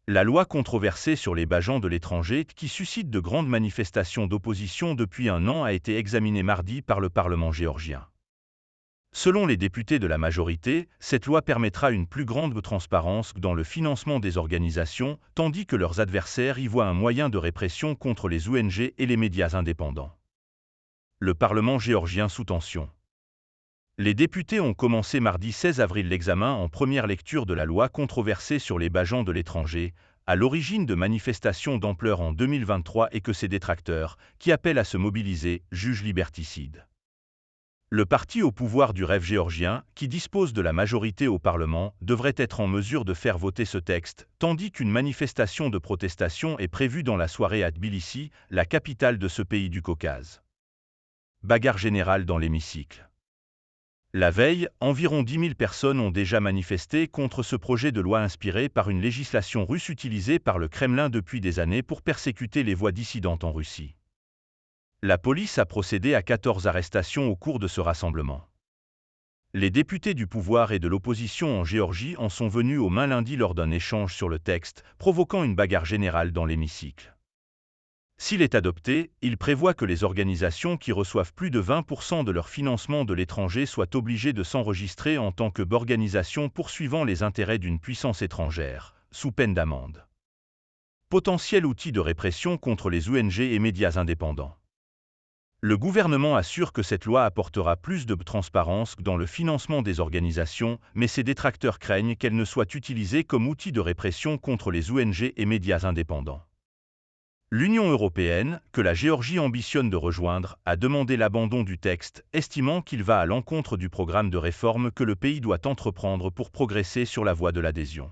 La loi controversée sur les bajans de l'étranger qui suscite de grandes manifestations d'opposition depuis un an a été examinée mardi par le Parlement géorgien. Selon les députés de la majorité, cette loi permettra une plus grande transparence dans le financement des organisations, tandis que leurs adversaires y voient un moyen de répression contre les ONG et les médias indépendants. Le Parlement géorgien sous tension. Les députés ont commencé mardi 16 avril l'examen en première lecture de la loi controversée sur les bajans de l'étranger, à l'origine de manifestations d'ampleur en 2023 et que ses détracteurs, qui appellent à se mobiliser, jugent liberticide. Le parti au pouvoir du rêve géorgien, qui dispose de la majorité au Parlement, devrait être en mesure de faire voter ce texte, tandis qu'une manifestation de protestation est prévue dans la soirée à Tbilissi, la capitale de ce pays du Caucase. Bagarre générale dans l'hémicycle. La veille, environ 10 000 personnes ont déjà manifesté contre ce projet de loi inspiré par une législation russe utilisée par le Kremlin depuis des années pour persécuter les voix dissidentes en Russie. La police a procédé à 14 arrestations au cours de ce rassemblement. Les députés du pouvoir et de l'opposition en Géorgie en sont venus aux mains lundi lors d'un échange sur le texte, provoquant une bagarre générale dans l'hémicycle. S'il est adopté, il prévoit que les organisations qui reçoivent plus de 20% de leur financement de l'étranger soient obligées de s'enregistrer en tant qu'organisation poursuivant les intérêts d'une puissance étrangère, sous peine d'amende. Potentiel outil de répression contre les ONG et médias indépendants. Le gouvernement assure que cette loi apportera plus de transparence dans le financement des organisations, mais ses détracteurs craignent qu'elle ne soit utilisée comme outil de répression contre les ONG et médias indépendants. L'Union européenne, que la Géorgie ambitionne de rejoindre, a demandé l'abandon du texte, estimant qu'il va à l'encontre du programme de réforme que le pays doit entreprendre pour progresser sur la voie de l'adhésion.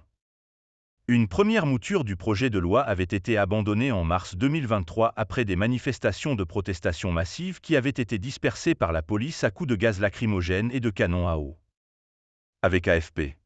Une première mouture du projet de loi avait été abandonnée en mars 2023 après des manifestations de protestation massives qui avaient été dispersées par la police à coups de gaz lacrymogène et de canons à eau. Avec AFP.